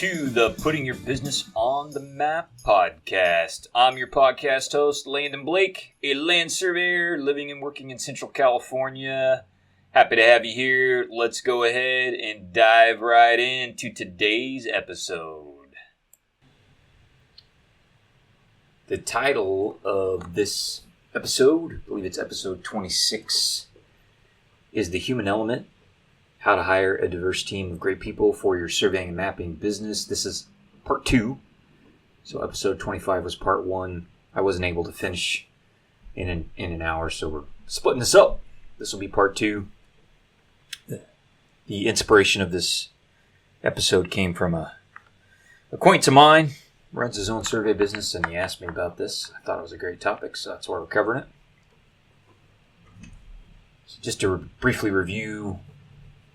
to the Putting Your Business on the Map podcast. I'm your podcast host, Landon Blake, a land surveyor living and working in Central California. Happy to have you here. Let's go ahead and dive right into today's episode. The title of this episode, I believe it's episode 26, is The Human Element. How to hire a diverse team of great people for your surveying and mapping business. This is part 2. So episode 25 was part 1. I wasn't able to finish in an hour, so we're splitting this up. This will be part 2. The inspiration of this episode came from a acquaintance of mine, runs his own survey business, and he asked me about this. I thought it was a great topic, so that's why we're covering it. So just to briefly review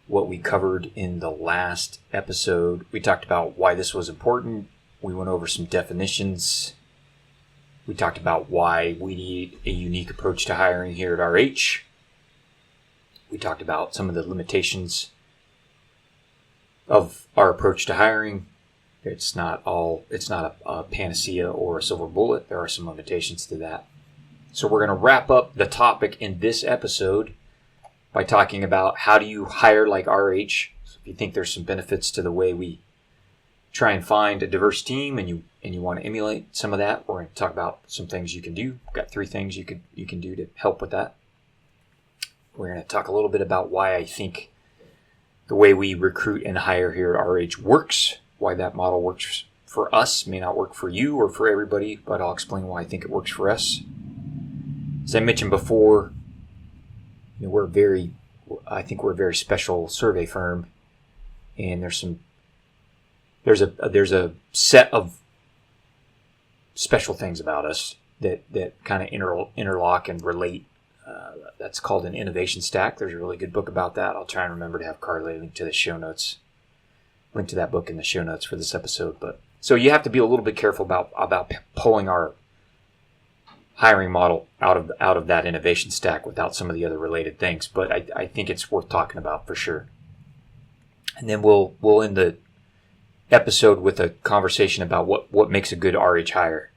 what we covered in the last episode. We talked about why this was important. We went over some definitions. We talked about why we need a unique approach to hiring here at RH. We talked about some of the limitations of our approach to hiring. It's not a panacea or a silver bullet. There are some limitations to that. So we're going to wrap up the topic in this episode by talking about how do you hire like RH. So if you think there's some benefits to the way we try and find a diverse team and you want to emulate some of that, we're going to talk about some things you can do. We've got 3 things you can do to help with that. We're going to talk a little bit about why I think the way we recruit and hire here at RH works, why that model works for us, may not work for you or for everybody, but I'll explain why I think it works for us. As I mentioned before, we're a very special survey firm, and there's a set of special things about us that kind of interlock and relate. That's called an innovation stack. There's a really good book about that. I'll try and remember to have Carly link to the show notes, link to that book in the show notes for this episode. But so you have to be a little bit careful about pulling our hiring model out of that innovation stack without some of the other related things, but I think it's worth talking about for sure. And then we'll end the episode with a conversation about what makes a good RH hire.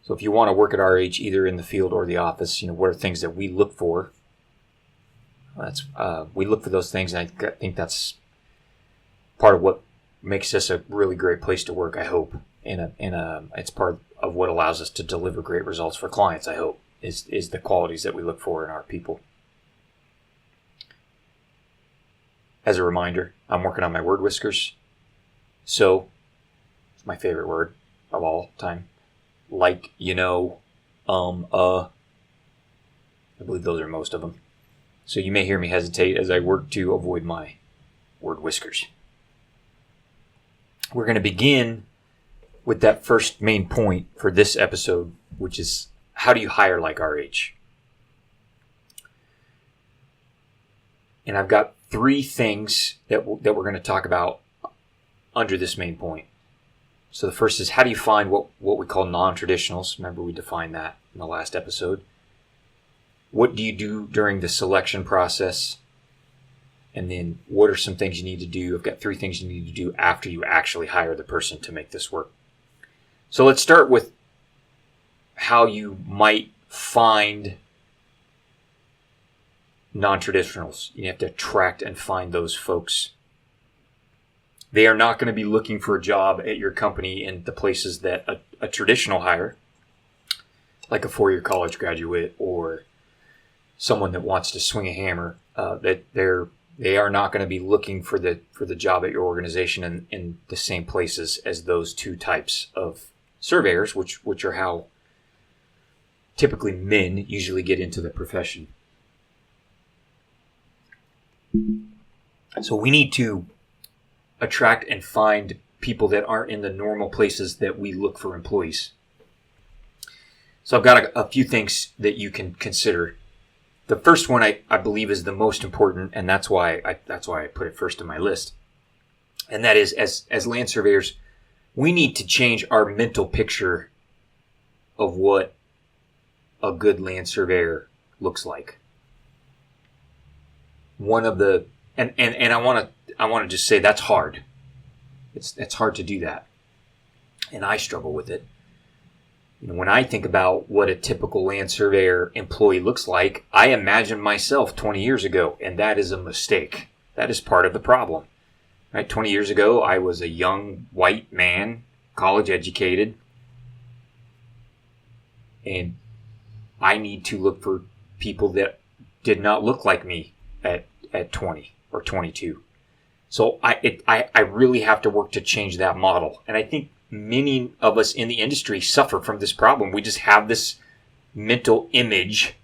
So if you want to work at RH either in the field or the office, what are things that we look for? We look for those things, and I think that's part of what makes this a really great place to work, I hope. It's part of what allows us to deliver great results for clients, I hope, is the qualities that we look for in our people. As a reminder, I'm working on my word whiskers. So, it's my favorite word of all time. Like, I believe those are most of them. So you may hear me hesitate as I work to avoid my word whiskers. We're going to begin with that first main point for this episode, which is how do you hire like RH? And I've got 3 things that we're going to talk about under this main point. So the first is how do you find what we call non-traditionals? Remember we defined that in the last episode. What do you do during the selection process? And then what are some things you need to do? I've got 3 things you need to do after you actually hire the person to make this work. So let's start with how you might find non-traditionals. You have to attract and find those folks. They are not going to be looking for a job at your company in the places that a traditional hire, like a 4-year college graduate or someone that wants to swing a hammer, they are not going to be looking for the job at your organization in the same places as those 2 types of surveyors, which are how typically men usually get into the profession. So we need to attract and find people that aren't in the normal places that we look for employees. So I've got a few things that you can consider. The first one I believe is the most important, and that's why I put it first on my list. And that is, as land surveyors, we need to change our mental picture of what a good land surveyor looks like. One of the and I want to just say that's hard. It's hard to do that, and I struggle with it. When I think about what a typical land surveyor employee looks like, I imagine myself 20 years ago, and that is a mistake. That is part of the problem. Right? 20 years ago, I was a young white man, college educated, and I need to look for people that did not look like me at 20 or 22. So I really have to work to change that model. And I think many of us in the industry suffer from this problem. We just have this mental image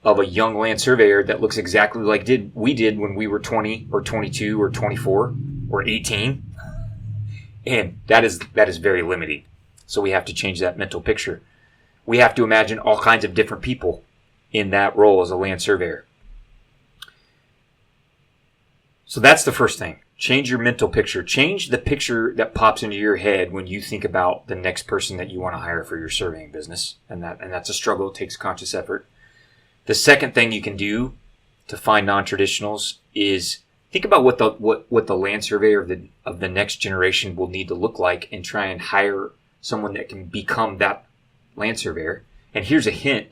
of a young land surveyor that looks exactly like we did when we were 20 or 22 or 24 or 18. And that is very limiting. So we have to change that mental picture. We have to imagine all kinds of different people in that role as a land surveyor. So that's the first thing. Change your mental picture. Change the picture that pops into your head when you think about the next person that you want to hire for your surveying business. And that's a struggle. It takes conscious effort. The second thing you can do to find non-traditionals is think about what the land surveyor of the next generation will need to look like, and try and hire someone that can become that land surveyor. And here's a hint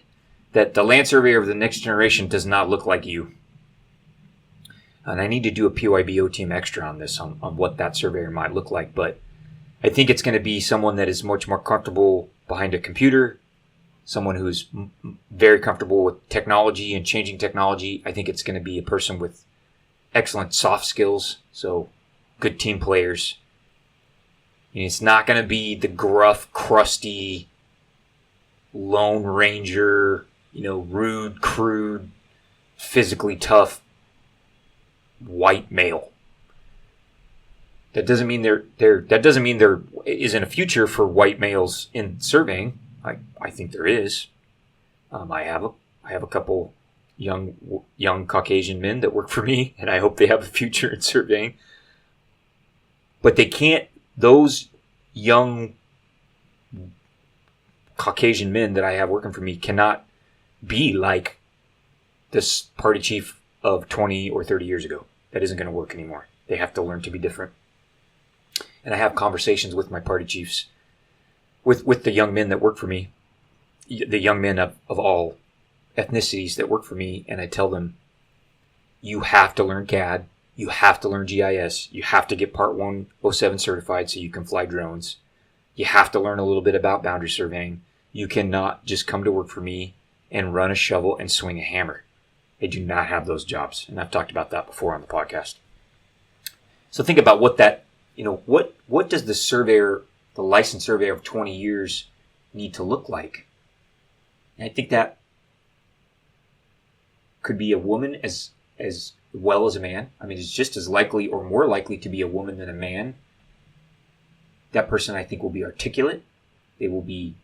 that the land surveyor of the next generation does not look like you. And I need to do a PYBO team extra on this, on what that surveyor might look like. But I think it's going to be someone that is much more comfortable behind a computer, someone who's very comfortable with technology and changing technology. I think it's going to be a person with excellent soft skills, so good team players. And it's not going to be the gruff, crusty, Lone Ranger, rude, crude, physically tough white male. That doesn't mean there isn't a future for white males in surveying. I think there is. I have a couple young Caucasian men that work for me, and I hope they have a future in surveying. But they can't. Those young Caucasian men that I have working for me cannot be like this party chief of 20 or 30 years ago. That isn't going to work anymore. They have to learn to be different. And I have conversations with my party chiefs, with the young men that work for me, the young men of all ethnicities that work for me, and I tell them, you have to learn CAD, you have to learn GIS, you have to get Part 107 certified so you can fly drones, you have to learn a little bit about boundary surveying. You cannot just come to work for me and run a shovel and swing a hammer. They do not have those jobs, and I've talked about that before on the podcast. So think about what that, what does the licensed surveyor of 20 years need to look like? And I think that could be a woman as well as a man. I mean, it's just as likely or more likely to be a woman than a man. That person, I think, will be articulate. They will be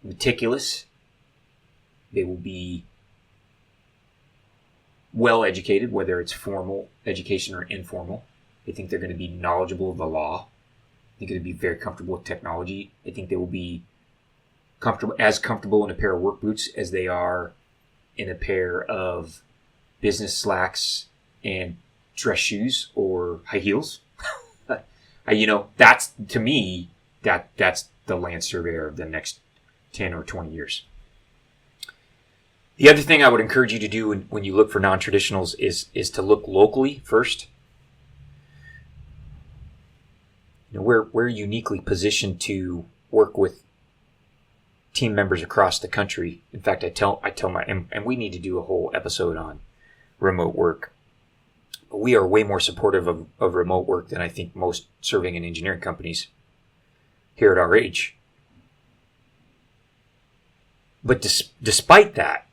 meticulous. They will be well educated, whether it's formal education or informal. I think they're going to be knowledgeable of the law. I think they're going to be very comfortable with technology. I think they will be comfortable in a pair of work boots as they are in a pair of business slacks and dress shoes or high heels. That's, to me, that's the land surveyor of the next 10 or 20 years. The other thing I would encourage you to do when you look for non-traditionals is to look locally first. We're uniquely positioned to work with team members across the country. In fact, I tell and we need to do a whole episode on remote work. But we are way more supportive of remote work than I think most surveying and engineering companies here at RH. But despite that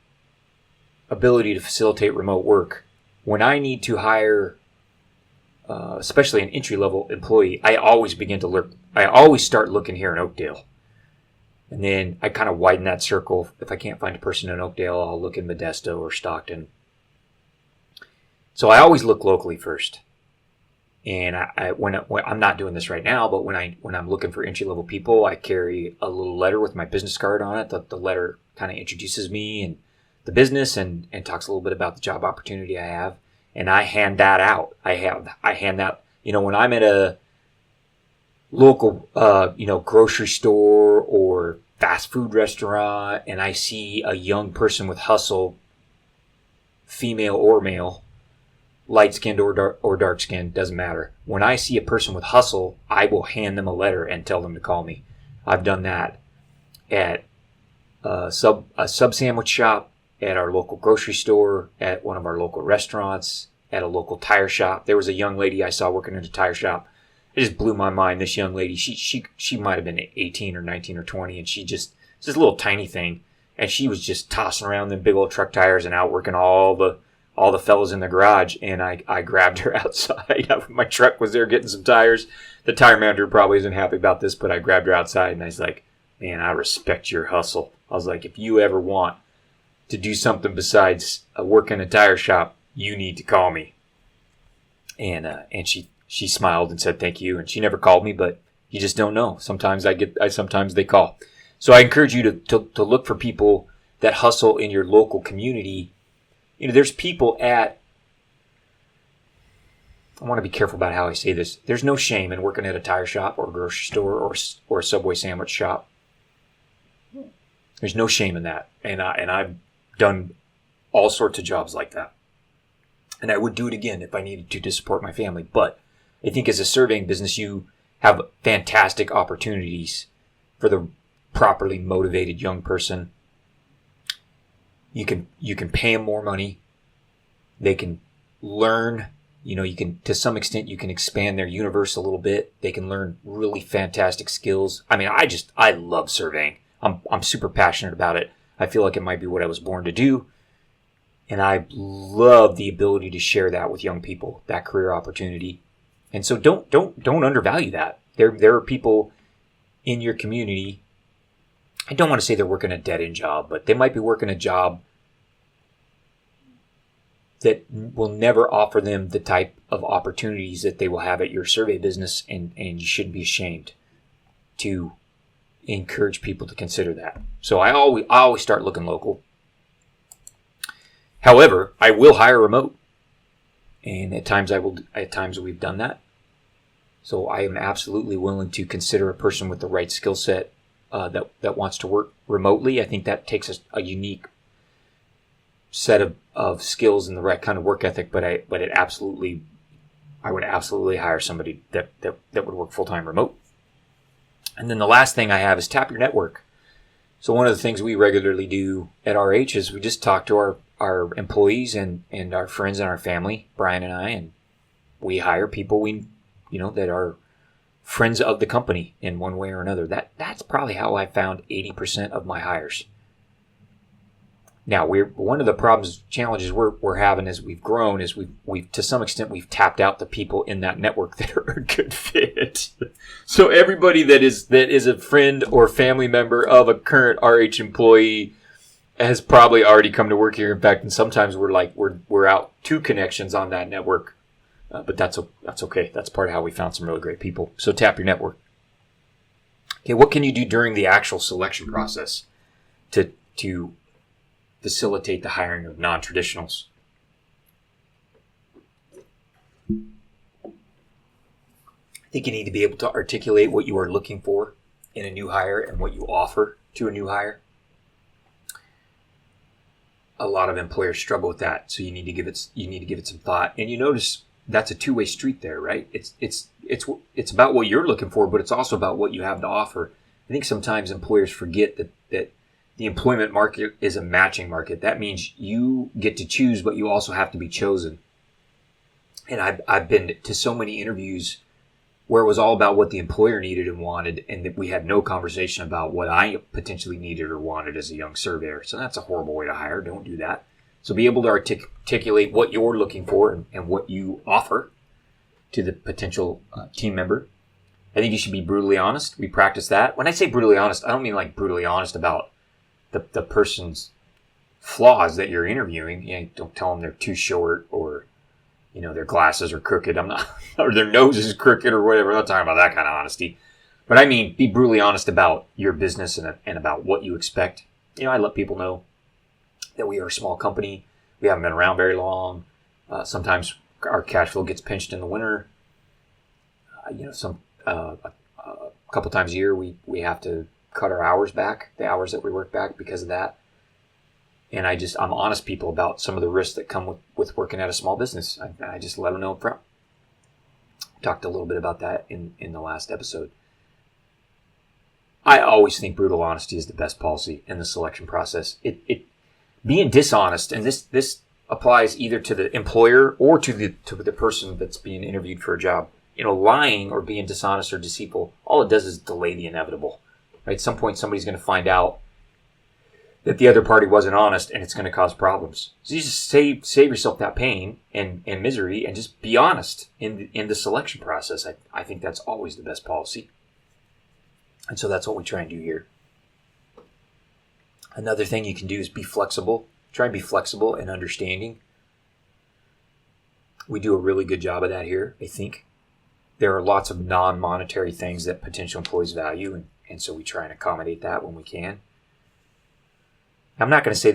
ability to facilitate remote work, when I need to hire, especially an entry-level employee, I always start looking here in Oakdale. And then I kind of widen that circle. If I can't find a person in Oakdale, I'll look in Modesto or Stockton. So I always look locally first. And when I'm not doing this right now, but when I'm looking for entry-level people, I carry a little letter with my business card on it. The letter kind of introduces me and the business and talks a little bit about the job opportunity I have. And I hand that out. I hand When I'm at a local, grocery store or fast food restaurant and I see a young person with hustle, female or male, light-skinned or dark-skinned, doesn't matter. When I see a person with hustle, I will hand them a letter and tell them to call me. I've done that at a sub sandwich shop, at our local grocery store, at one of our local restaurants, at a local tire shop. There was a young lady I saw working in a tire shop. It just blew my mind. This young lady, she might have been 18 or 19 or 20, and she just, it's this little tiny thing, and she was just tossing around them big old truck tires and outworking all the fellas in the garage. And I grabbed her outside. My truck was there getting some tires. The tire manager probably isn't happy about this, but I grabbed her outside and I was like, man, I respect your hustle. I was like, if you ever want to do something besides work in a tire shop, you need to call me. And she smiled and said thank you. And she never called me, but you just don't know. Sometimes sometimes they call. So I encourage you to look for people that hustle in your local community. There's people I want to be careful about how I say this. There's no shame in working at a tire shop or a grocery store or a Subway sandwich shop. There's no shame in that. And I've done all sorts of jobs like that. And I would do it again if I needed to support my family. But I think as a surveying business, you have fantastic opportunities for the properly motivated young person. You can pay them more money. They can learn. To some extent, you can expand their universe a little bit. They can learn really fantastic skills. I mean, I love surveying. I'm super passionate about it. I feel like it might be what I was born to do. And I love the ability to share that with young people, that career opportunity. And so don't undervalue that. There are people in your community. I don't want to say they're working a dead-end job, but they might be working a job that will never offer them the type of opportunities that they will have at your survey business, and you shouldn't be ashamed to encourage people to consider that. So I always start looking local. However, I will hire remote, and at times we've done that. So I am absolutely willing to consider a person with the right skill set that wants to work remotely. I think that takes a unique set of skills and the right kind of work ethic. But I would absolutely hire somebody that would work full-time remote. And then the last thing I have is tap your network. So one of the things we regularly do at RH is we just talk to our employees and our friends and our family, Brian and I, and we hire people that are friends of the company in one way or another. That's probably how I found 80% of my hires. Now, one of the challenges we're having as we've grown is we've to some extent we've tapped out the people in that network that are a good fit. So everybody that is a friend or family member of a current RH employee has probably already come to work here. In fact, and sometimes we're out 2 connections on that network. But that's okay. That's part of how we found some really great people. So tap your network. Okay, what can you do during the actual selection process to facilitate the hiring of non-traditionals? I think you need to be able to articulate what you are looking for in a new hire and what you offer to a new hire. A lot of employers struggle with that, so you need to give it some thought. And you notice that's a two-way street there, right? It's about what you're looking for, but it's also about what you have to offer. I think sometimes employers forget that the employment market is a matching market. That means you get to choose, but you also have to be chosen. And I've been to so many interviews where it was all about what the employer needed and wanted, and that we had no conversation about what I potentially needed or wanted as a young surveyor. So that's a horrible way to hire. Don't do that. So be able to articulate what you're looking for and what you offer to the potential team member. I think you should be brutally honest. We practice that. When I say brutally honest, I don't mean like brutally honest about the person's flaws that you're interviewing. Don't tell them they're too short or their glasses are crooked. I'm not, or their nose is crooked or whatever. I'm not talking about that kind of honesty. But I mean, be brutally honest about your business and about what you expect. I let people know that we are a small company. We haven't been around very long. Sometimes our cash flow gets pinched in the winter. A couple times a year we have to cut our hours back, the hours that we work back because of that. And I'm honest people about some of the risks that come with working at a small business. I just let them know up front. Talked a little bit about that in the last episode. I always think brutal honesty is the best policy in the selection process. It being dishonest, and this applies either to the employer or to the person that's being interviewed for a job. Lying or being dishonest or deceitful, all it does is delay the inevitable. Right? At some point, somebody's going to find out that the other party wasn't honest, and it's going to cause problems. So you just save yourself that pain and misery, and just be honest in the selection process. I think that's always the best policy. And so that's what we try and do here. Another thing you can do is be flexible. Try and be flexible and understanding. We do a really good job of that here, I think. There are lots of non-monetary things that potential employees value, and so we try and accommodate that when we can. I'm not going to say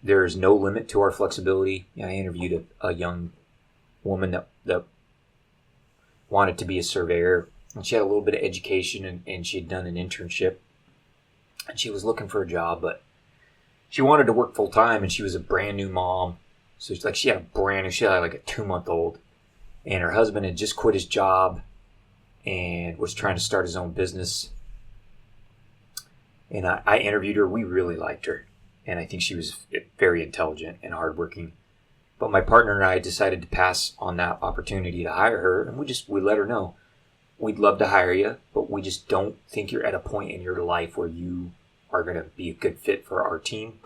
there is no limit to our flexibility. I interviewed a young woman that wanted to be a surveyor, and she had a little bit of education, and she had done an internship, and she was looking for a job, but she wanted to work full time, and she was a brand new mom. So she had like a 2-month-old, and her husband had just quit his job and was trying to start his own business. And I interviewed her. We really liked her. And I think she was very intelligent and hardworking. But my partner and I decided to pass on that opportunity to hire her. And we let her know, we'd love to hire you, but we just don't think you're at a point in your life where you are going to be a good fit for our team.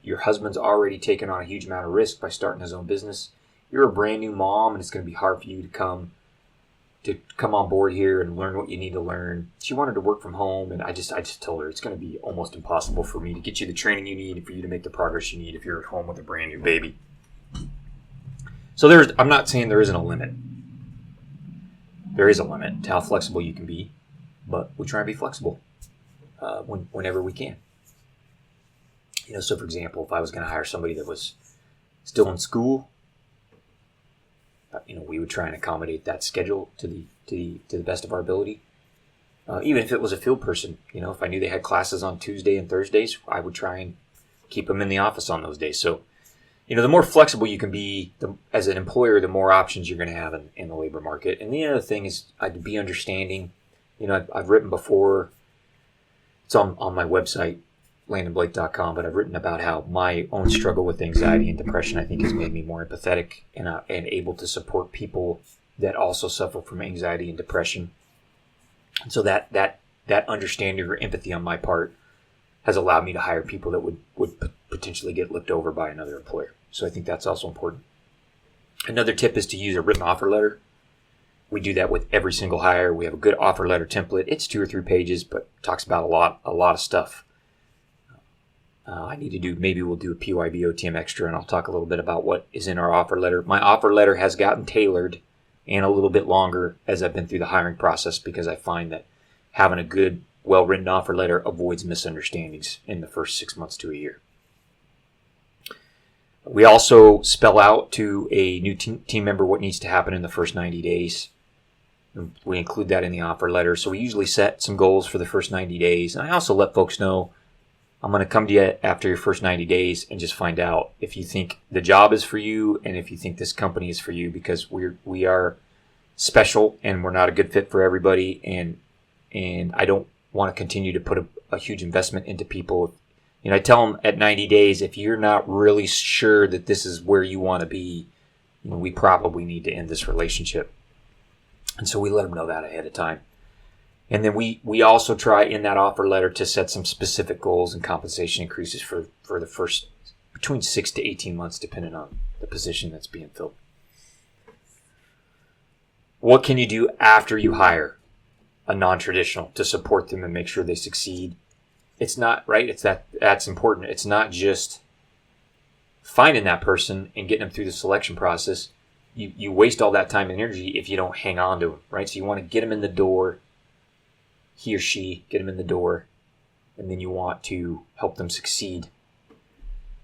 Your husband's already taken on a huge amount of risk by starting his own business. You're a brand new mom, and it's going to be hard for you to come on board here and learn what you need to learn. She wanted to work from home, and I just told her it's going to be almost impossible for me to get you the training you need and for you to make the progress you need if you're at home with a brand new baby. So I'm not saying there isn't a limit. There is a limit to how flexible you can be, but we try and be flexible whenever we can. So for example, if I was going to hire somebody that was still in school, we would try and accommodate that schedule to the best of our ability. Even if it was a field person, if I knew they had classes on Tuesday and Thursdays, I would try and keep them in the office on those days. So, the more flexible you can be as an employer, the more options you're going to have in the labor market. And the other thing is I'd be understanding. I've written before. It's on my website, landonblake.com, but I've written about how my own struggle with anxiety and depression, I think, has made me more empathetic and able to support people that also suffer from anxiety and depression. And so that understanding or empathy on my part has allowed me to hire people that would potentially get looked over by another employer. So I think that's also important. Another tip is to use a written offer letter. We do that with every single hire. We have a good offer letter template. It's 2 or 3 pages, but talks about a lot of stuff. Maybe we'll do a PYB OTM extra, and I'll talk a little bit about what is in our offer letter. My offer letter has gotten tailored and a little bit longer as I've been through the hiring process, because I find that having a good, well-written offer letter avoids misunderstandings in the first 6 months to a year. We also spell out to a new team member what needs to happen in the first 90 days. We include that in the offer letter. So we usually set some goals for the first 90 days. And I also let folks know I'm going to come to you after your first 90 days and just find out if you think the job is for you and if you think this company is for you, because we are special and we're not a good fit for everybody. And I don't want to continue to put a huge investment into people. I tell them at 90 days, if you're not really sure that this is where you want to be, we probably need to end this relationship. And so we let them know that ahead of time. And then we also try in that offer letter to set some specific goals and compensation increases for the first between 6 to 18 months, depending on the position that's being filled. What can you do after you hire a non-traditional to support them and make sure they succeed? It's not, right? That's important. It's not just finding that person and getting them through the selection process. You waste all that time and energy if you don't hang on to them, right? So you want to get them in the door, he or she, get them in the door, and then you want to help them succeed.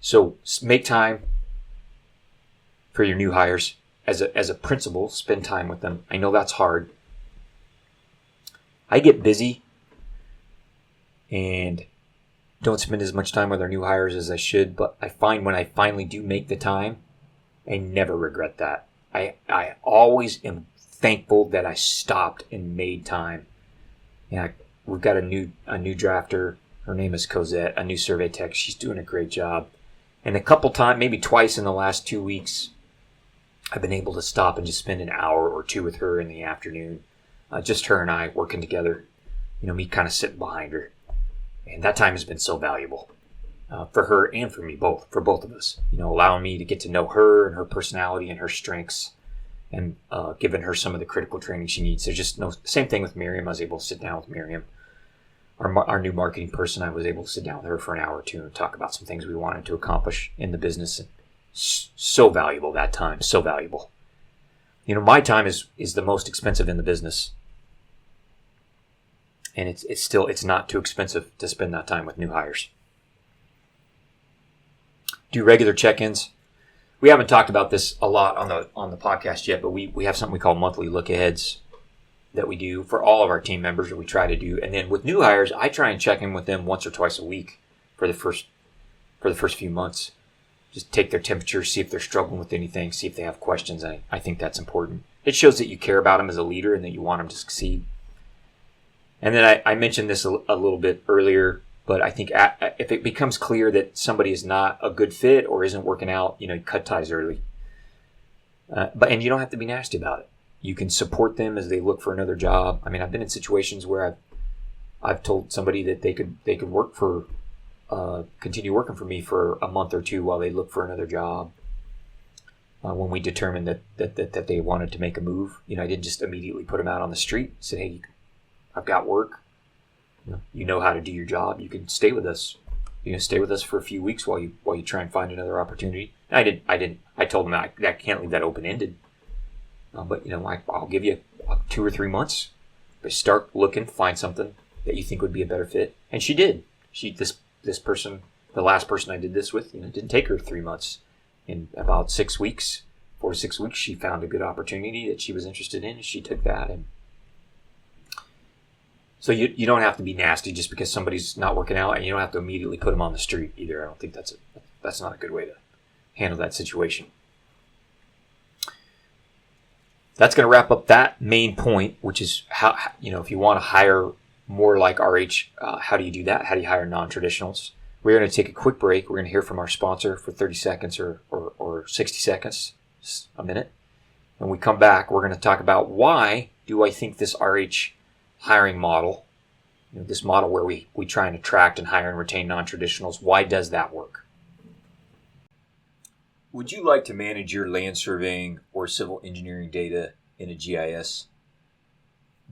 So make time for your new hires as a principal, spend time with them. I know that's hard. I get busy and don't spend as much time with our new hires as I should, but I find when I finally do make the time, I never regret that. I always am thankful that I stopped and made time. Yeah, we've got a new drafter. Her name is Cosette, a new survey tech. She's doing a great job. And a couple times, maybe twice in the last 2 weeks, I've been able to stop and just spend an hour or two with her in the afternoon. Just her and I working together. Me kind of sitting behind her. And that time has been so valuable for her and for me both, for both of us. Allowing me to get to know her and her personality and her strengths, and giving her some of the critical training she needs. There's just no same thing with Miriam. I was able to sit down with Miriam, our new marketing person. I was able to sit down with her for an hour or two and talk about some things we wanted to accomplish in the business. And so valuable that time, so valuable. My time is the most expensive in the business. And it's not too expensive to spend that time with new hires. Do regular check-ins. We haven't talked about this a lot on the podcast yet, but we have something we call monthly look-aheads that we do for all of our team members, that we try to do. And then with new hires, I try and check in with them once or twice a week for the first few months. Just take their temperature, see if they're struggling with anything, see if they have questions. I think that's important. It shows that you care about them as a leader and that you want them to succeed. And then I mentioned this a little bit earlier, but I think if it becomes clear that somebody is not a good fit or isn't working out, you cut ties early. And you don't have to be nasty about it. You can support them as they look for another job. I mean, I've been in situations where I've told somebody that they could work for, continue working for me for a month or two while they look for another job. When we determined that they wanted to make a move, I didn't just immediately put them out on the street. Said, hey, I've got work. You know how to do your job. You can stay with us. You can stay with us for a few weeks while you try and find another opportunity. And I told them I can't leave that open ended. But I'll give you 2 or 3 months. But start looking, find something that you think would be a better fit. And she did. This person, the last person I did this with, it didn't take her 3 months. In about 6 weeks, 4 to 6 weeks, she found a good opportunity that she was interested in. And she took that. And so you don't have to be nasty just because somebody's not working out, and you don't have to immediately put them on the street either. I don't think that's not a good way to handle that situation. That's going to wrap up that main point, which is how, if you want to hire more like RH, how do you do that? How do you hire non-traditionals? We're going to take a quick break. We're going to hear from our sponsor for 30 seconds or 60 seconds, a minute. When we come back, we're going to talk about why do I think this RH hiring model, this model where we try and attract and hire and retain non-traditionals, why does that work? Would you like to manage your land surveying or civil engineering data in a GIS?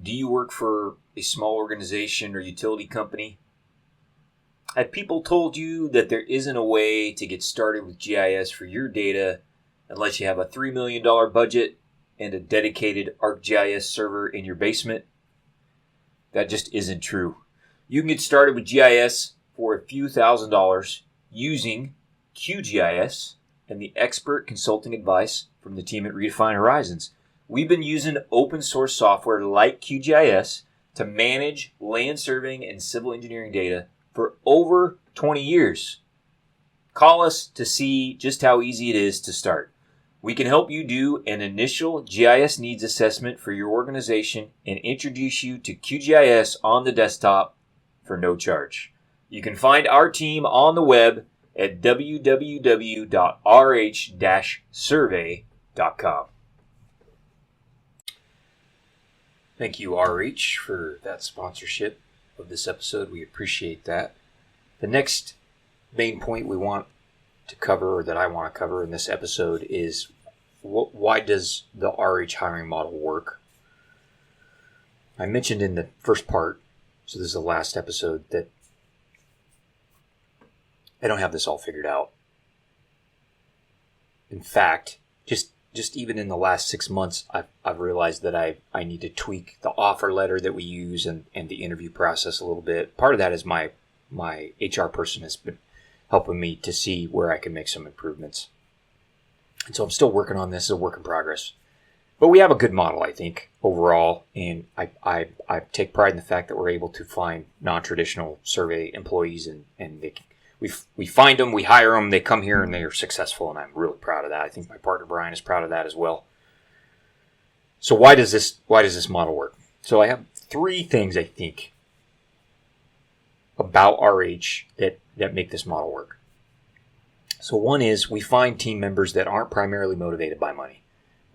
Do you work for a small organization or utility company? Have people told you that there isn't a way to get started with GIS for your data unless you have a $3 million budget and a dedicated ArcGIS server in your basement? That just isn't true. You can get started with GIS for a few $1,000s using QGIS and the expert consulting advice from the team at Redefine Horizons. We've been using open source software like QGIS to manage land surveying and civil engineering data for over 20 years. Call us to see just how easy it is to start. We can help you do an initial GIS needs assessment for your organization and introduce you to QGIS on the desktop for no charge. You can find our team on the web at www.rh-survey.com. Thank you, RH, for that sponsorship of this episode. We appreciate that. The next main point we want to cover, or that I want to cover in this episode, is why does the RH hiring model work? I mentioned in the first part, so this is the last episode, that I don't have this all figured out. In fact, just even in the last 6 months, I've realized that I need to tweak the offer letter that we use and the interview process a little bit. Part of that is my HR person has been helping me to see where I can make some improvements. And so I'm still working on this as a work in progress. But we have a good model, I think, overall. And I take pride in the fact that we're able to find non-traditional survey employees, and we find them, we hire them, they come here, and they are successful. And I'm really proud of that. I think my partner Brian is proud of that as well. So why does this model work? So I have 3 things, I think, about RH that make this model work. So one is we find team members that aren't primarily motivated by money.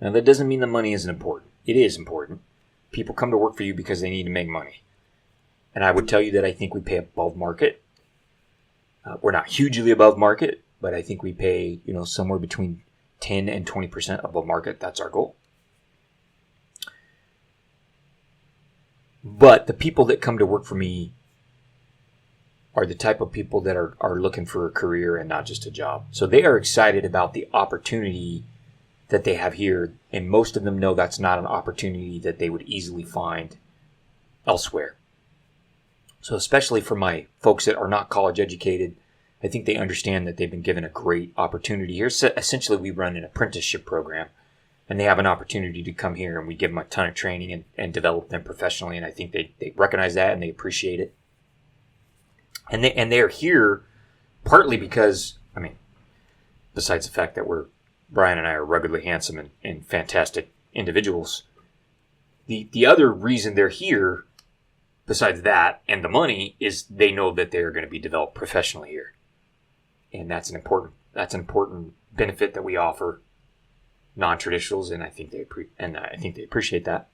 Now, that doesn't mean the money isn't important. It is important. People come to work for you because they need to make money. And I would tell you that I think we pay above market. We're not hugely above market, but I think we pay, somewhere between 10 and 20% above market. That's our goal. But the people that come to work for me are the type of people that are looking for a career and not just a job. So they are excited about the opportunity that they have here, and most of them know that's not an opportunity that they would easily find elsewhere. So especially for my folks that are not college educated, I think they understand that they've been given a great opportunity here. So essentially, we run an apprenticeship program, and they have an opportunity to come here, and we give them a ton of training and develop them professionally, and I think they recognize that and they appreciate it. And they're here partly because, besides the fact that Brian and I are ruggedly handsome and fantastic individuals, the other reason they're here, besides that and the money, is they know that they're going to be developed professionally here, and that's an important benefit that we offer non-traditionals, and I think they appreciate that.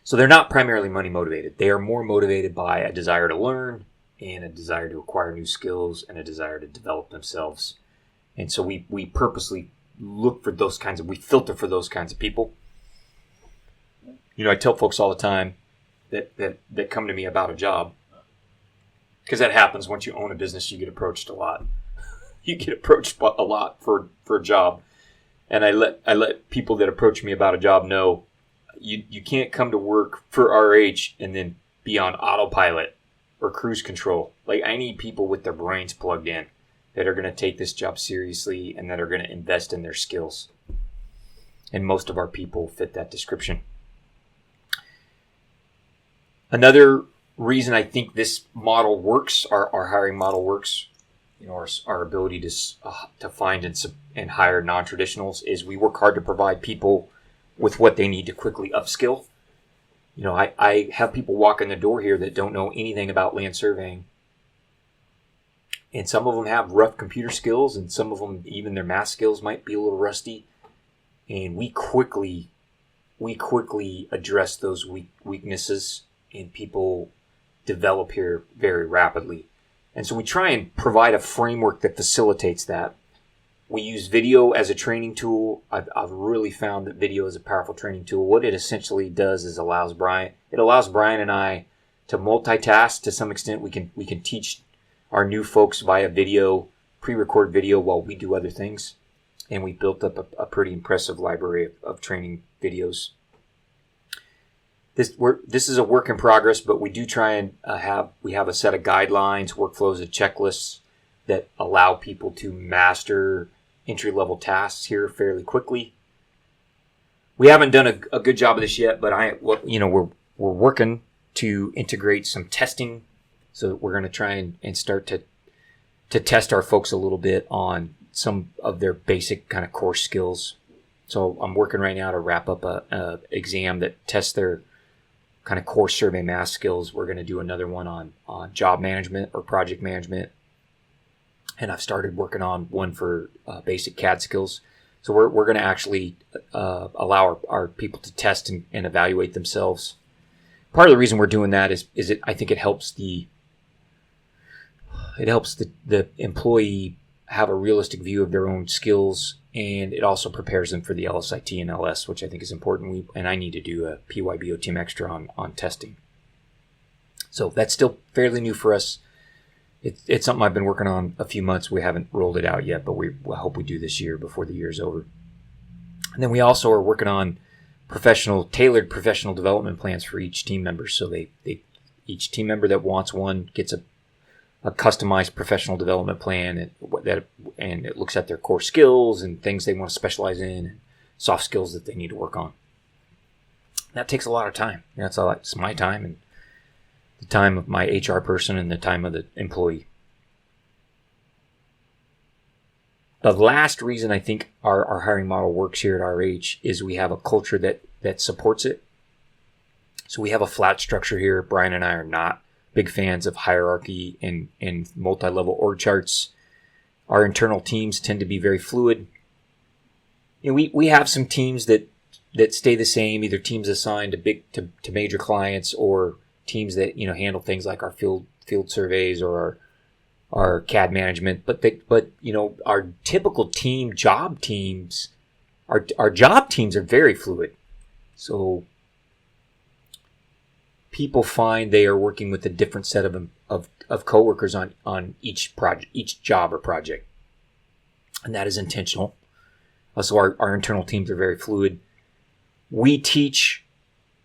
So they're not primarily money motivated. They are more motivated by a desire to learn, and a desire to acquire new skills, and a desire to develop themselves. And so we purposely look for we filter for those kinds of people. I tell folks all the time that come to me about a job, because that happens once you own a business, you get approached a lot. You get approached a lot for a job. And I let people that approach me about a job know, you can't come to work for RH and then be on autopilot or cruise control. Like, I need people with their brains plugged in that are going to take this job seriously and that are going to invest in their skills. And most of our people fit that description. Another reason I think this model works, our hiring model works, our ability to find and hire non-traditionals, is we work hard to provide people with what they need to quickly upskill. I have people walk in the door here that don't know anything about land surveying. And some of them have rough computer skills, and some of them, even their math skills might be a little rusty. And we quickly address those weaknesses, and people develop here very rapidly. And so we try and provide a framework that facilitates that. We use video as a training tool. I've really found that video is a powerful training tool. What it essentially does is allows Brian and I to multitask to some extent. We can teach our new folks via video, pre-record video while we do other things. And we built up a pretty impressive library of training videos. This is a work in progress, but we do try and have a set of guidelines, workflows, and checklists that allow people to master entry-level tasks here fairly quickly. We haven't done a good job of this yet, but we're working to integrate some testing. So we're going to try and start to test our folks a little bit on some of their basic kind of core skills. So I'm working right now to wrap up a exam that tests their kind of core survey math skills. We're going to do another one on job management or project management. And I've started working on one for basic CAD skills. So we're going to actually allow our people to test and evaluate themselves. Part of the reason we're doing that is I think it helps the employee have a realistic view of their own skills, and it also prepares them for the LSIT and LS, which I think is important. And I need to do a PYBO Team Extra on testing. So that's still fairly new for us. It's something I've been working on a few months. We haven't rolled it out yet, but I hope we do this year before the year's over. And then we also are working on tailored professional development plans for each team member. So each team member that wants one gets a customized professional development plan and it looks at their core skills and things they want to specialize in, and soft skills that they need to work on. That takes a lot of time. It's my time and the time of my HR person and the time of the employee. The last reason I think our hiring model works here at RH is we have a culture that supports it. So we have a flat structure here. Brian and I are not big fans of hierarchy and multi-level org charts. Our internal teams tend to be very fluid. We have some teams that stay the same, either teams assigned to major clients or teams that handle things like our field surveys or our CAD management. But our typical job teams are very fluid. So people find they are working with a different set of coworkers on each project, each job or project, and that is intentional. So our internal teams are very fluid. We teach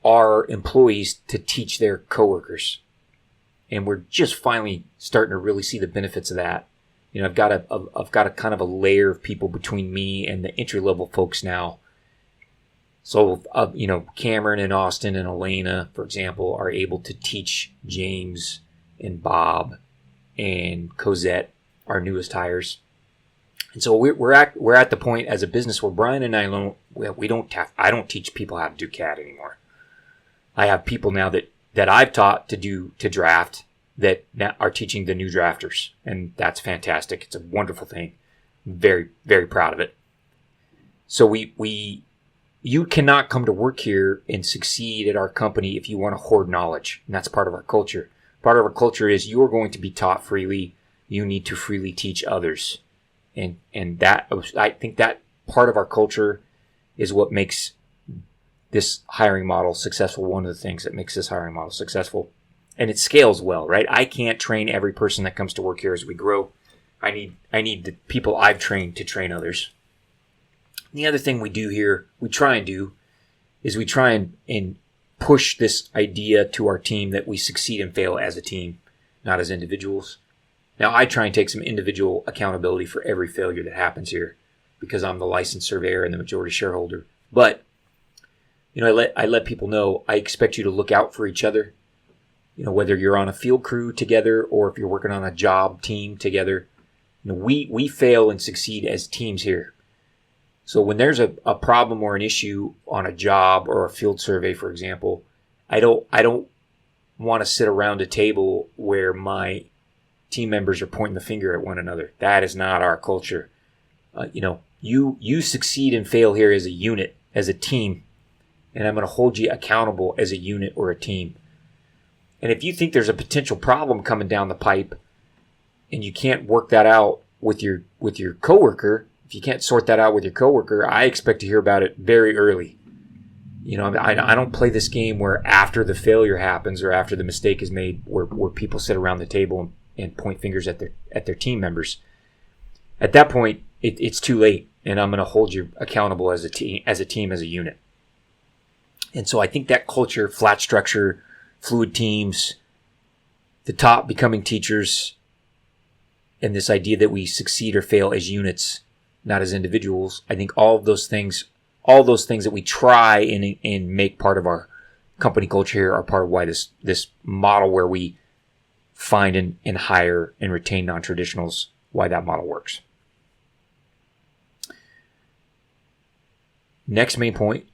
our employees to teach their coworkers, and we're just finally starting to really see the benefits of that. I've got a kind of a layer of people between me and the entry level folks now. So, Cameron and Austin and Elena, for example, are able to teach James and Bob and Cosette, our newest hires. And so we're at the point as a business where Brian and I I don't teach people how to do CAD anymore. I have people now that I've taught to draft that now are teaching the new drafters, and that's fantastic. It's a wonderful thing. I'm very, very proud of it. So you cannot come to work here and succeed at our company if you want to hoard knowledge. And that's part of our culture. Part of our culture is you're going to be taught freely. You need to freely teach others. And that, I think that part of our culture is what makes this hiring model successful. One of the things that makes this hiring model successful. And it scales well, right? I can't train every person that comes to work here as we grow. I need the people I've trained to train others. The other thing we do here, we try and push this idea to our team that we succeed and fail as a team, not as individuals. Now, I try and take some individual accountability for every failure that happens here because I'm the licensed surveyor and the majority shareholder. But, I let people know I expect you to look out for each other. Whether you're on a field crew together or if you're working on a job team together, we fail and succeed as teams here. So when there's a problem or an issue on a job or a field survey, for example, I don't want to sit around a table where my team members are pointing the finger at one another. That is not our culture. You succeed and fail here as a unit, as a team, and I'm going to hold you accountable as a unit or a team. And if you think there's a potential problem coming down the pipe and you can't work that out with your coworker, if you can't sort that out with your coworker, I expect to hear about it very early. I don't play this game where after the failure happens or after the mistake is made, where people sit around the table and point fingers at their team members. At that point, it's too late, and I'm going to hold you accountable as a team, as a unit. And so I think that culture, flat structure, fluid teams, the top becoming teachers, and this idea that we succeed or fail as units, not as individuals. I think all those things that we try and make part of our company culture here are part of why this model where we find and hire and retain non-traditionals, why that model works. Next main point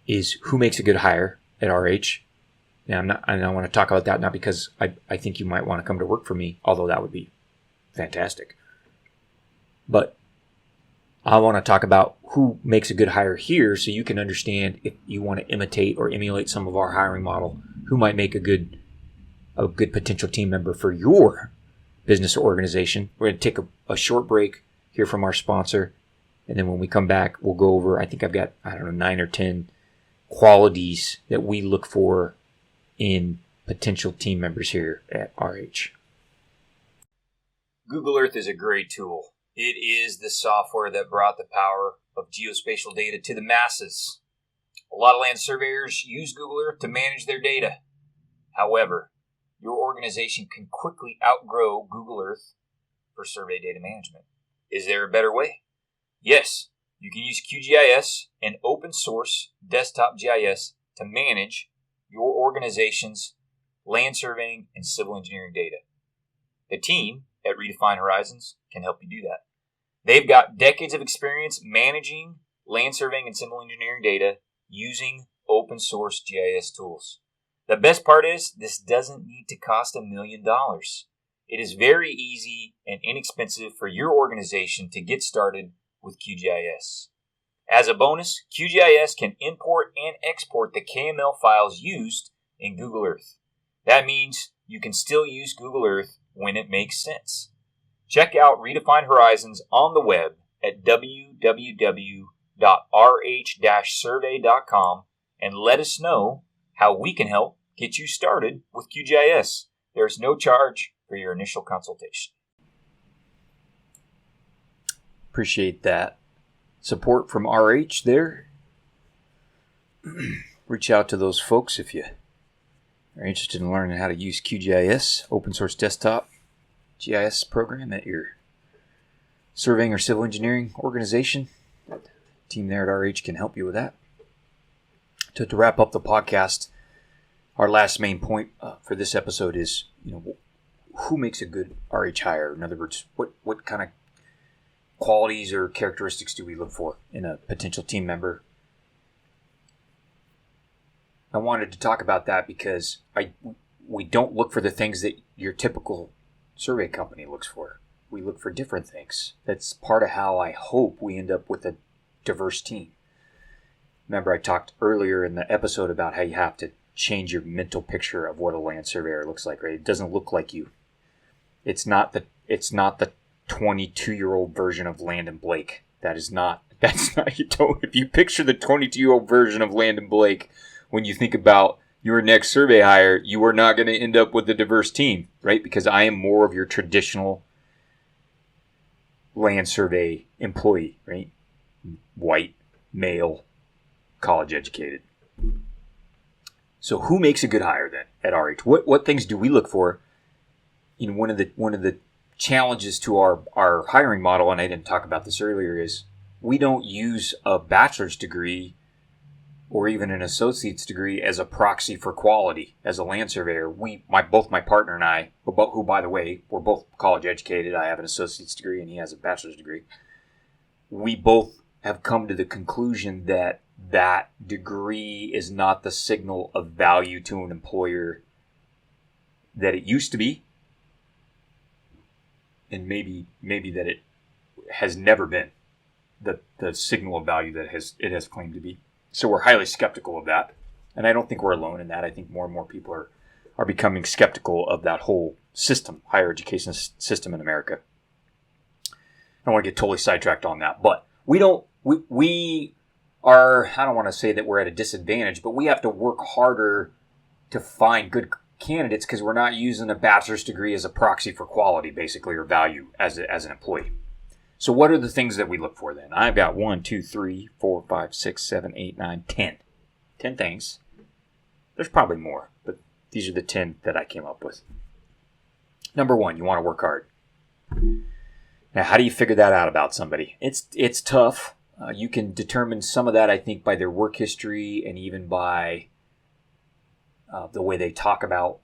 is who makes a good hire at RH. Now, I want to talk about that not because I think you might want to come to work for me, although that would be fantastic. But I want to talk about who makes a good hire here so you can understand if you want to imitate or emulate some of our hiring model, who might make a good potential team member for your business or organization. We're going to take a short break, hear from our sponsor, and then when we come back, we'll go over, I think I've got, 9 or 10 qualities that we look for in potential team members here at RH. Google Earth is a great tool. It is the software that brought the power of geospatial data to the masses. A lot of land surveyors use Google Earth to manage their data. However, your organization can quickly outgrow Google Earth for survey data management. Is there a better way? Yes, you can use QGIS, an open source desktop GIS, to manage your organization's land surveying and civil engineering data. The team at Redefine Horizons can help you do that. They've got decades of experience managing land surveying and civil engineering data using open source GIS tools. The best part is this doesn't need to cost $1 million. It is very easy and inexpensive for your organization to get started with QGIS. As a bonus, QGIS can import and export the KML files used in Google Earth. That means you can still use Google Earth when it makes sense. Check out Redefine Horizons on the web at www.rh-survey.com and let us know how we can help get you started with QGIS. There's no charge for your initial consultation. Appreciate that support from RH there. Reach out to those folks if you are interested in learning how to use QGIS, open source desktop GIS program at your surveying or civil engineering organization. The team there at RH can help you with that. To wrap up the podcast, our last main point for this episode is, who makes a good RH hire? In other words, what kind of qualities or characteristics do we look for in a potential team member? I wanted to talk about that because we don't look for the things that your typical survey company looks for. We look for different things. That's part of how I hope we end up with a diverse team. Remember, I talked earlier in the episode about how you have to change your mental picture of what a land surveyor looks like, right? It doesn't look like you. It's not the 22-year-old version of Landon Blake. That's not, if you picture the 22-year-old version of Landon Blake when you think about your next survey hire, you are not going to end up with a diverse team, right? Because I am more of your traditional land survey employee, right? White, male, college educated. So who makes a good hire then at RH? What things do we look for? One of the challenges to our hiring model, and I didn't talk about this earlier, is we don't use a bachelor's degree or even an associate's degree as a proxy for quality as a land surveyor. Both my partner and I, who by the way, we're both college educated. I have an associate's degree and he has a bachelor's degree. We both have come to the conclusion that degree is not the signal of value to an employer that it used to be, and maybe that it has never been the signal of value that it has claimed to be. So we're highly skeptical of that, and I don't think we're alone in that. I think more and more people are becoming skeptical of that whole system, higher education system in America. I don't want to get totally sidetracked on that, but we are, I don't want to say that we're at a disadvantage, but we have to work harder to find good candidates because we're not using a bachelor's degree as a proxy for quality, basically, or value as an employee. So what are the things that we look for then? I've got 1, 2, 3, 4, 5, 6, 7, 8, 9, 10. 10 things. There's probably more, but these are the 10 that I came up with. Number 1, you want to work hard. Now, how do you figure that out about somebody? It's tough. You can determine some of that, I think, by their work history and even by the way they talk about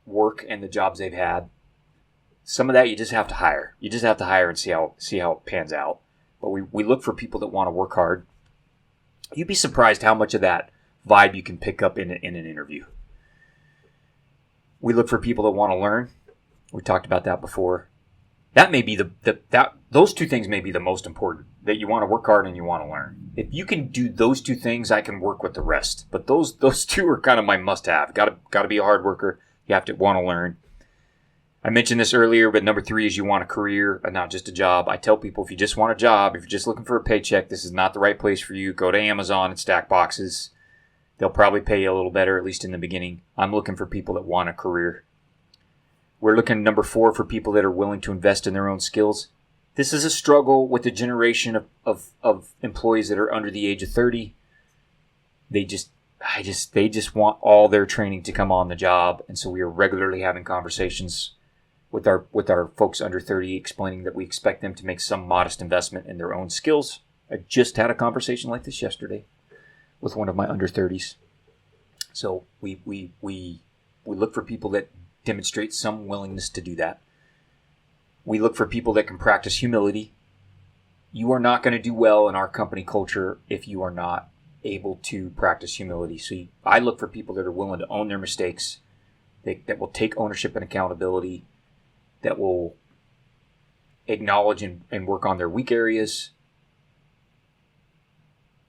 work and the jobs they've had. Some of that you just have to hire. You just have to hire and see how it pans out. But we look for people that want to work hard. You'd be surprised how much of that vibe you can pick up in an interview. We look for people that want to learn. We talked about that before. That may be those two things may be the most important. That you want to work hard and you want to learn. If you can do those two things, I can work with the rest. But those two are kind of my must-have. Got to be a hard worker. You have to want to learn. I mentioned this earlier, but number 3 is you want a career and not just a job. I tell people if you just want a job, if you're just looking for a paycheck, this is not the right place for you. Go to Amazon and stack boxes. They'll probably pay you a little better, at least in the beginning. I'm looking for people that want a career. We're looking, number 4, for people that are willing to invest in their own skills. This is a struggle with the generation of employees that are under the age of 30. They just they just want all their training to come on the job. And so we are regularly having conversations with our folks under 30, explaining that we expect them to make some modest investment in their own skills. I just had a conversation like this yesterday with one of my under 30s. So we look for people that demonstrate some willingness to do that. We look for people that can practice humility. You are not going to do well in our company culture if you are not able to practice humility. So I look for people that are willing to own their mistakes, that will take ownership and accountability, that will acknowledge and work on their weak areas.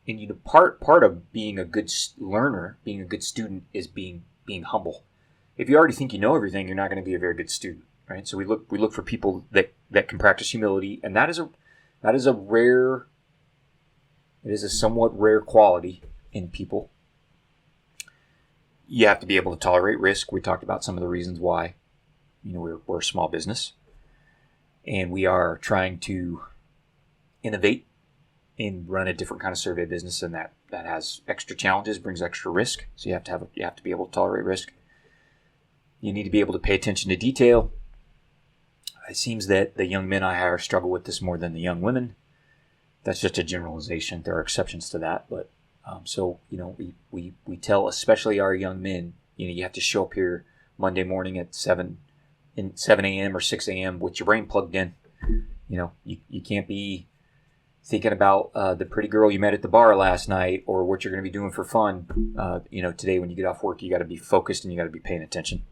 And part of being a good learner, being a good student, is being humble. If you already think you know everything, you're not going to be a very good student, right? So we look for people that can practice humility, and that is a somewhat rare quality in people. You have to be able to tolerate risk. We talked about some of the reasons why. We're a small business, and we are trying to innovate and run a different kind of survey business, and that has extra challenges, brings extra risk. So you have to be able to tolerate risk. You need to be able to pay attention to detail. It seems that the young men I hire struggle with this more than the young women. That's just a generalization. There are exceptions to that, but we tell especially our young men, you have to show up here Monday morning at 7 a.m. or 6 a.m. with your brain plugged in. You can't be thinking about the pretty girl you met at the bar last night or what you're going to be doing for fun. Today when you get off work, you got to be focused and you got to be paying attention.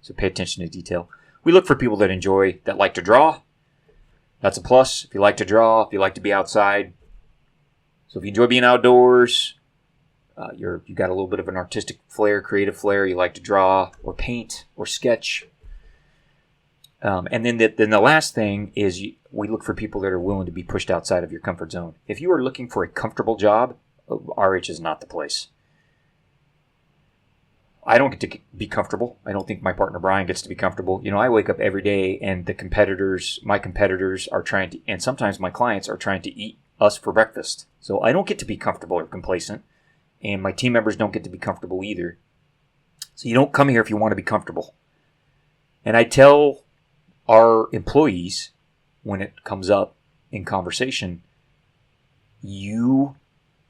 So pay attention to detail. We look for people that like to draw. That's a plus. If you like to draw, if you like to be outside. So if you enjoy being outdoors, you got a little bit of an artistic flair, creative flair. You like to draw or paint or sketch. And then the last thing is we look for people that are willing to be pushed outside of your comfort zone. If you are looking for a comfortable job, RH is not the place. I don't get to be comfortable. I don't think my partner Brian gets to be comfortable. I wake up every day and my competitors are trying to, and sometimes my clients are trying to eat us for breakfast. So I don't get to be comfortable or complacent, and my team members don't get to be comfortable either. So you don't come here if you want to be comfortable. And I tell our employees, when it comes up in conversation, you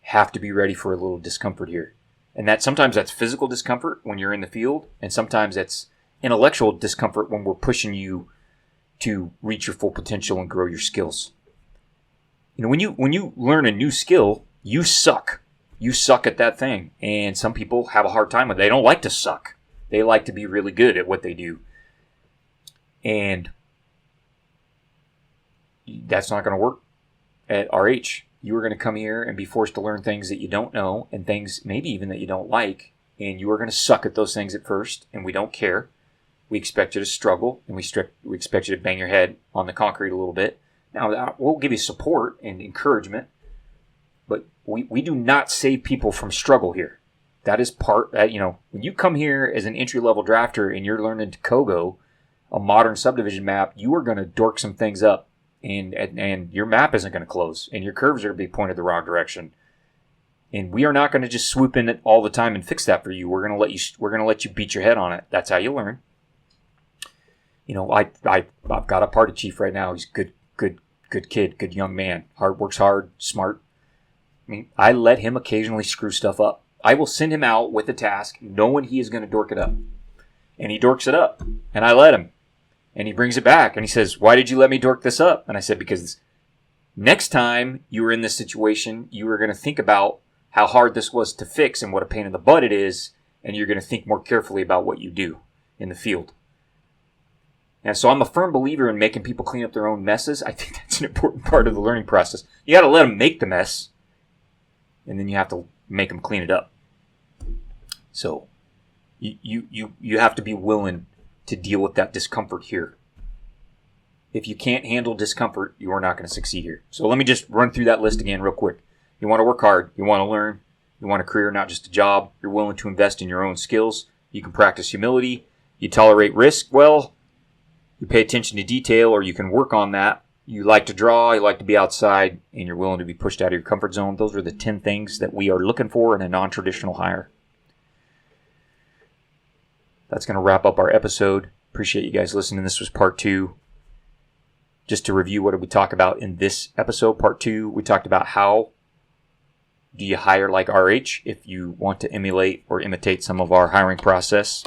have to be ready for a little discomfort here. And sometimes that's physical discomfort when you're in the field, and sometimes that's intellectual discomfort when we're pushing you to reach your full potential and grow your skills. When you learn a new skill, you suck. You suck at that thing. And some people have a hard time with it. They don't like to suck. They like to be really good at what they do. And that's not going to work at RH. You are going to come here and be forced to learn things that you don't know and things maybe even that you don't like. And you are going to suck at those things at first, and we don't care. We expect you to struggle, and we expect you to bang your head on the concrete a little bit. Now, we'll give you support and encouragement, but we do not save people from struggle here. That is when you come here as an entry-level drafter and you're learning Kogo, a modern subdivision map, you are going to dork some things up. And your map isn't going to close, and your curves are going to be pointed the wrong direction. And we are not going to just swoop in it all the time and fix that for you. We're going to let you beat your head on it. That's how you learn. I've got a party chief right now. He's good kid, good young man. Works hard, smart. I let him occasionally screw stuff up. I will send him out with a task knowing he is going to dork it up, and he dorks it up, and I let him. And he brings it back and he says, "Why did you let me dork this up?" And I said, "Because next time you were in this situation, you were going to think about how hard this was to fix and what a pain in the butt it is. And you're going to think more carefully about what you do in the field." And so I'm a firm believer in making people clean up their own messes. I think that's an important part of the learning process. You got to let them make the mess, and then you have to make them clean it up. So you have to be willing to deal with that discomfort here. If you can't handle discomfort, you are not going to succeed here. So let me just run through that list again real quick. You want to work hard. You want to learn. You want a career, not just a job. You're willing to invest in your own skills. You can practice humility. You tolerate risk well. You pay attention to detail, or you can work on that. You like to draw. You like to be outside, and you're willing to be pushed out of your comfort zone. Those are the 10 things that we are looking for in a non-traditional hire. that's going to wrap up our episode. Appreciate you guys listening. This was part 2. Just to review, what did we talk about in this episode? Part 2, we talked about how do you hire like RH if you want to emulate or imitate some of our hiring process.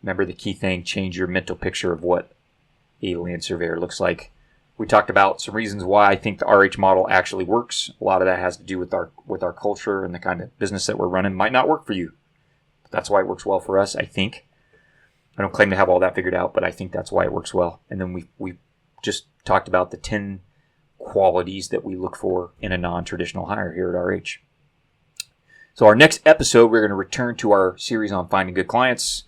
Remember the key thing, change your mental picture of what a land surveyor looks like. We talked about some reasons why I think the RH model actually works. A lot of that has to do with our culture and the kind of business that we're running. Might not work for you. But that's why it works well for us, I think. I don't claim to have all that figured out, but I think that's why it works well. And then we just talked about the 10 qualities that we look for in a non-traditional hire here at RH. So our next episode, we're going to return to our series on finding good clients,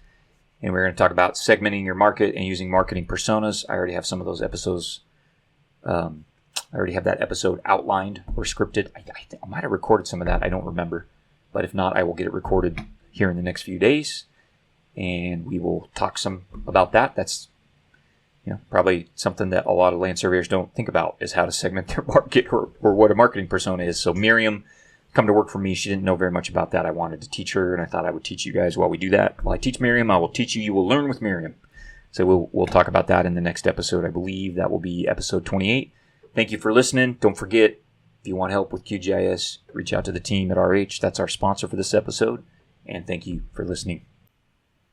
and we're going to talk about segmenting your market and using marketing personas. I already have some of those episodes. I already have that episode outlined or scripted. I might have recorded some of that. I don't remember. But if not, I will get it recorded here in the next few days, and we will talk some about that. That's probably something that a lot of land surveyors don't think about, is how to segment their market or what a marketing persona is. So Miriam come to work for me. She didn't know very much about that. I wanted to teach her, and I thought I would teach you guys while we do that. While I teach Miriam, I will teach you. You will learn with Miriam. So we'll talk about that in the next episode. I believe that will be episode 28. Thank you for listening. Don't forget, if you want help with QGIS, reach out to the team at RH. That's our sponsor for this episode. And thank you for listening.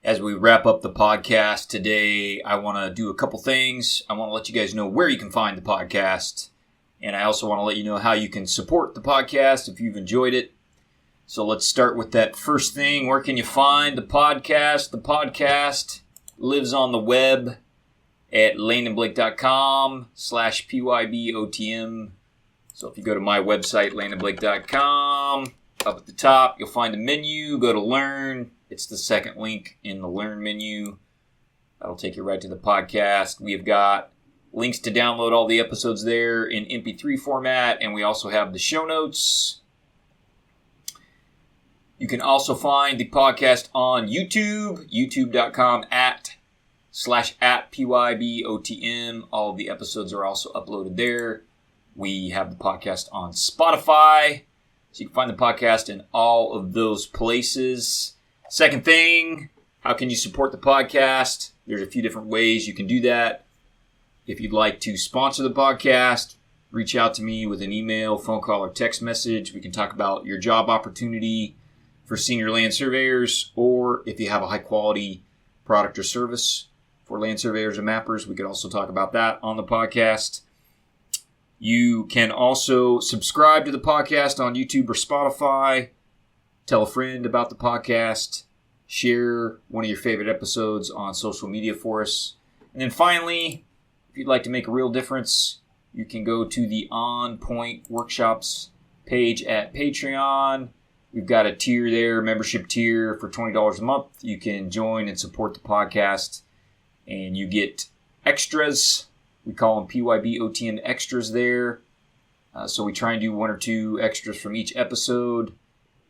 As we wrap up the podcast today, I want to do a couple things. I want to let you guys know where you can find the podcast. And I also want to let you know how you can support the podcast if you've enjoyed it. So let's start with that first thing. Where can you find the podcast? The podcast lives on the web at landonblake.com/PYBOTM. So if you go to my website, landonblake.com, up at the top, you'll find a menu. Go to Learn. It's the second link in the Learn menu. That'll take you right to the podcast. We have got links to download all the episodes there in MP3 format, and we also have the show notes. You can also find the podcast on YouTube, youtube.com/PYBOTM. All of the episodes are also uploaded there. We have the podcast on Spotify, so you can find the podcast in all of those places. Second thing, how can you support the podcast? There's a few different ways you can do that. If you'd like to sponsor the podcast, reach out to me with an email, phone call, or text message. We can talk about your job opportunity for senior land surveyors, or if you have a high-quality product or service for land surveyors and mappers, we could also talk about that on the podcast. You can also subscribe to the podcast on YouTube or Spotify. Tell a friend about the podcast. Share one of your favorite episodes on social media for us. And then finally, if you'd like to make a real difference, you can go to the On Point Workshops page at Patreon. We've got a tier there, membership tier for $20 a month. You can join and support the podcast, and you get extras. We call them PYBOTM extras there. So we try and do 1 or 2 extras from each episode,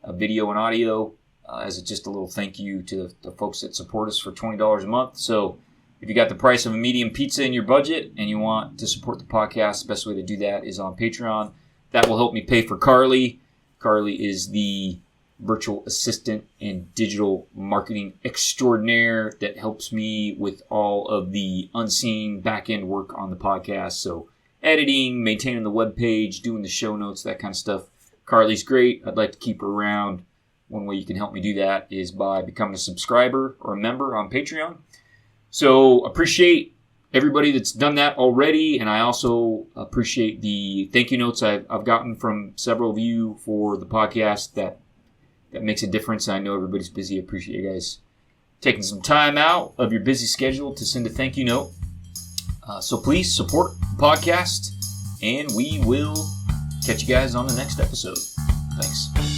video and audio, as just a little thank you to the folks that support us for $20 a month. So if you got the price of a medium pizza in your budget and you want to support the podcast, the best way to do that is on Patreon. That will help me pay for Carly. Carly is the virtual assistant and digital marketing extraordinaire that helps me with all of the unseen back-end work on the podcast. So editing, maintaining the web page, doing the show notes, that kind of stuff. Carly's great. I'd like to keep her around. One way you can help me do that is by becoming a subscriber or a member on Patreon. So appreciate everybody that's done that already, and I also appreciate the thank you notes I've gotten from several of you for the podcast. That makes a difference. I know everybody's busy. I appreciate you guys taking some time out of your busy schedule to send a thank you note. So please support the podcast, and we will catch you guys on the next episode. Thanks.